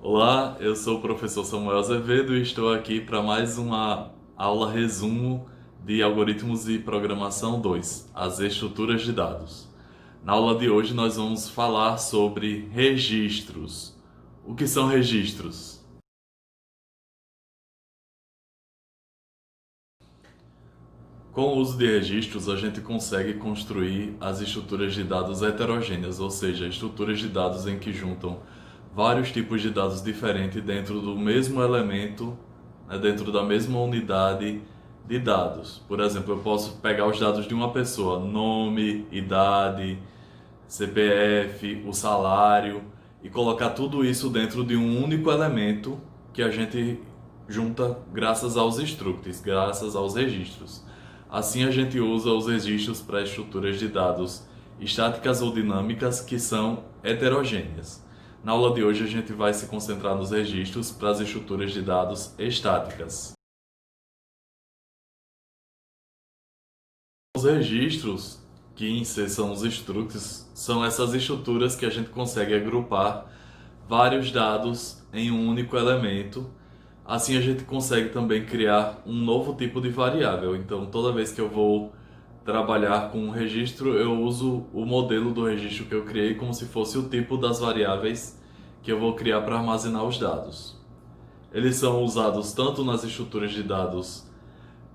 Olá, eu sou o professor Samuel Azevedo e estou aqui para mais uma aula resumo de Algoritmos e Programação 2, as estruturas de dados. Na aula de hoje nós vamos falar sobre registros. O que são registros? Com o uso de registros, a gente consegue construir as estruturas de dados heterogêneas, ou seja, estruturas de dados em que juntam vários tipos de dados diferentes dentro do mesmo elemento, dentro da mesma unidade de dados. Por exemplo, eu posso pegar os dados de uma pessoa, nome, idade, CPF, o salário, e colocar tudo isso dentro de um único elemento que a gente junta graças aos structs, graças aos registros. Assim a gente usa os registros para estruturas de dados estáticas ou dinâmicas que são heterogêneas. Na aula de hoje a gente vai se concentrar nos registros para as estruturas de dados estáticas. Os registros, que em C são os structs, são essas estruturas que a gente consegue agrupar vários dados em um único elemento. Assim a gente consegue também criar um novo tipo de variável. Então, toda vez que eu vou trabalhar com um registro, eu uso o modelo do registro que eu criei como se fosse o tipo das variáveis que eu vou criar para armazenar os dados. Eles são usados tanto nas estruturas de dados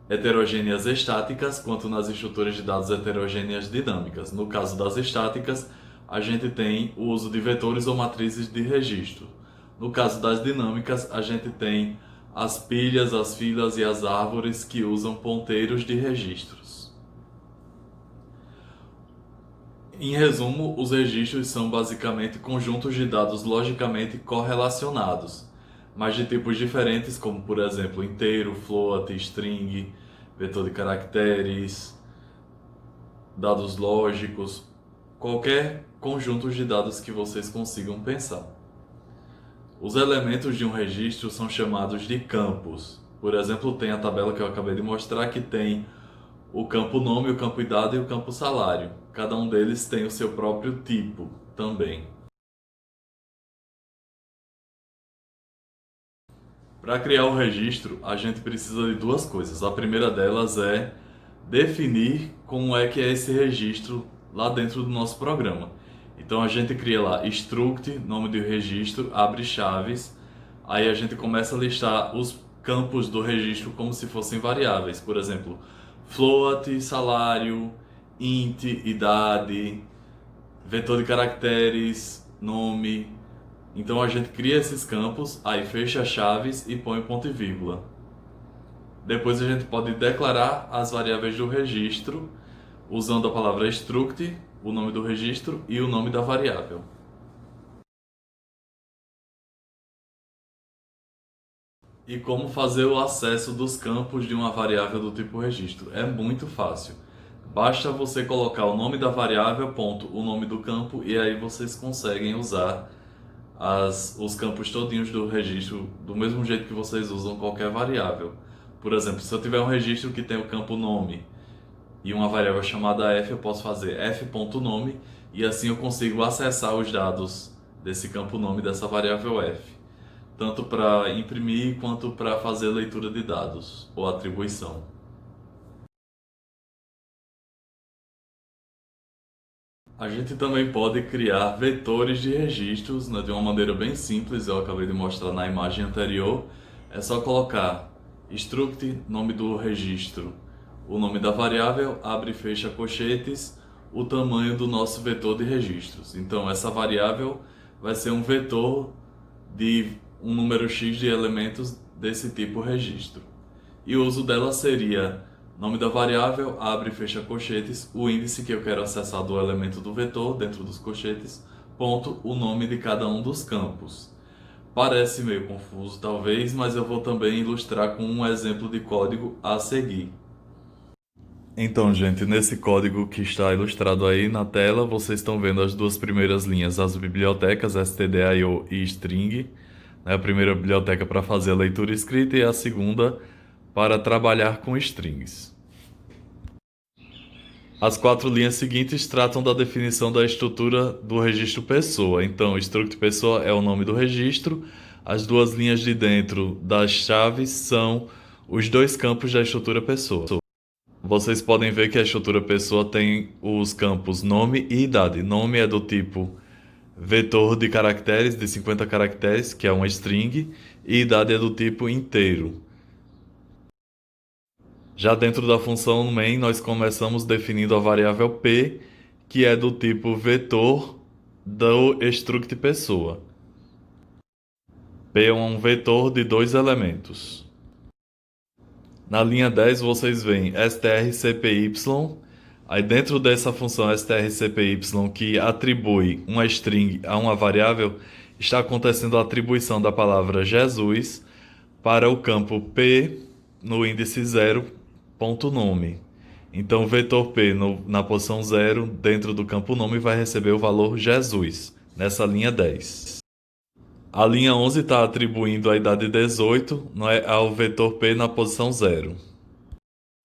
heterogêneas estáticas quanto nas estruturas de dados heterogêneas dinâmicas. No caso das estáticas, a gente tem o uso de vetores ou matrizes de registro. No caso das dinâmicas, a gente tem as pilhas, as filas e as árvores que usam ponteiros de registros. Em resumo, os registros são basicamente conjuntos de dados logicamente correlacionados, mas de tipos diferentes, como por exemplo inteiro, float, string, vetor de caracteres, dados lógicos, qualquer conjunto de dados que vocês consigam pensar. Os elementos de um registro são chamados de campos. Por exemplo, tem a tabela que eu acabei de mostrar que tem o campo nome, o campo idade e o campo salário. Cada um deles tem o seu próprio tipo também. Para criar o registro, a gente precisa de duas coisas. A primeira delas é definir como é que é esse registro lá dentro do nosso programa. Então a gente cria lá struct, nome do registro, abre chaves, aí a gente começa a listar os campos do registro como se fossem variáveis. Por exemplo, float, salário, int, idade, vetor de caracteres, nome. Então a gente cria esses campos, aí fecha chaves e põe ponto e vírgula. Depois a gente pode declarar as variáveis do registro usando a palavra struct, o nome do registro e o nome da variável. E como fazer o acesso dos campos de uma variável do tipo registro? É muito fácil. Basta você colocar o nome da variável, ponto, o nome do campo, e aí vocês conseguem usar os campos todinhos do registro do mesmo jeito que vocês usam qualquer variável. Por exemplo, se eu tiver um registro que tem o campo nome e uma variável chamada f, eu posso fazer f.nome e assim eu consigo acessar os dados desse campo nome dessa variável f, tanto para imprimir quanto para fazer leitura de dados ou atribuição. A gente também pode criar vetores de registros, né, de uma maneira bem simples, eu acabei de mostrar na imagem anterior. É só colocar struct, nome do registro, o nome da variável, abre e fecha colchetes, o tamanho do nosso vetor de registros. Então essa variável vai ser um vetor de um número X de elementos desse tipo registro. E o uso dela seria nome da variável, abre e fecha colchetes, o índice que eu quero acessar do elemento do vetor dentro dos colchetes, ponto, o nome de cada um dos campos. Parece meio confuso talvez, mas eu vou também ilustrar com um exemplo de código a seguir. Então, gente, nesse código que está ilustrado aí na tela, vocês estão vendo as duas primeiras linhas, as bibliotecas stdio e string, né? A primeira biblioteca para fazer a leitura escrita e a segunda para trabalhar com strings. As quatro linhas seguintes tratam da definição da estrutura do registro pessoa. Então, struct pessoa é o nome do registro, as duas linhas de dentro das chaves são os dois campos da estrutura pessoa. Vocês podem ver que a estrutura pessoa tem os campos nome e idade. Nome é do tipo vetor de caracteres, de 50 caracteres, que é uma string, e idade é do tipo inteiro. Já dentro da função main, nós começamos definindo a variável p, que é do tipo vetor do struct pessoa. P é um vetor de dois elementos. Na linha 10 vocês veem strcpy, aí dentro dessa função strcpy que atribui uma string a uma variável, está acontecendo a atribuição da palavra Jesus para o campo p no índice 0.nome. Então o vetor p na posição 0 dentro do campo nome vai receber o valor Jesus, nessa linha 10. A linha 11 está atribuindo a idade 18 ao vetor p na posição 0.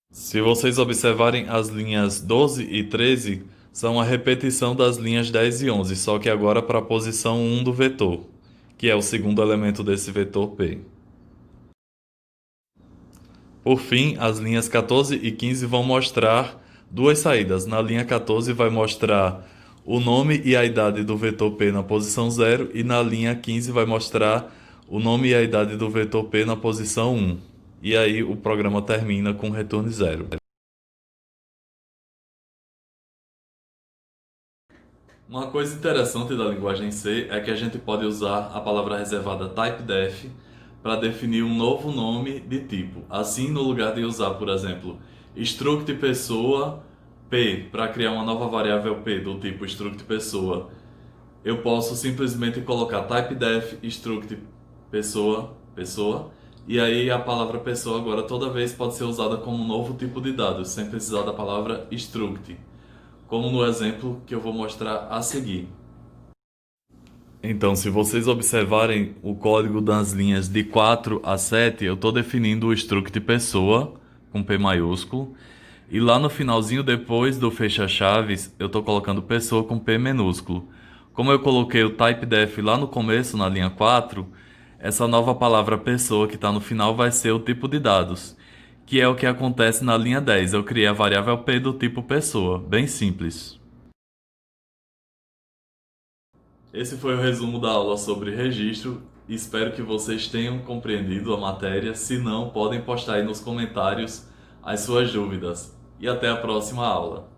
Se vocês observarem, as linhas 12 e 13 são a repetição das linhas 10 e 11, só que agora para a posição 1 do vetor, que é o segundo elemento desse vetor p. Por fim, as linhas 14 e 15 vão mostrar duas saídas. Na linha 14 vai mostrar o nome e a idade do vetor p na posição 0, e na linha 15 vai mostrar o nome e a idade do vetor p na posição 1. E aí o programa termina com retorno 0. Uma coisa interessante da linguagem C é que a gente pode usar a palavra reservada typedef para definir um novo nome de tipo. Assim, no lugar de usar, por exemplo, struct pessoa p para criar uma nova variável p do tipo struct pessoa, eu posso simplesmente colocar typedef struct pessoa, e aí a palavra pessoa agora toda vez pode ser usada como um novo tipo de dado, sem precisar da palavra struct, como no exemplo que eu vou mostrar a seguir. Então, se vocês observarem o código das linhas de 4 a 7, eu estou definindo o struct pessoa, com P maiúsculo, e lá no finalzinho, depois do fecha-chaves, eu estou colocando pessoa com P minúsculo. Como eu coloquei o typedef lá no começo, na linha 4, essa nova palavra pessoa que está no final vai ser o tipo de dados, que é o que acontece na linha 10. Eu criei a variável P do tipo pessoa, bem simples. Esse foi o resumo da aula sobre registro. Espero que vocês tenham compreendido a matéria. Se não, podem postar aí nos comentários as suas dúvidas. E até a próxima aula.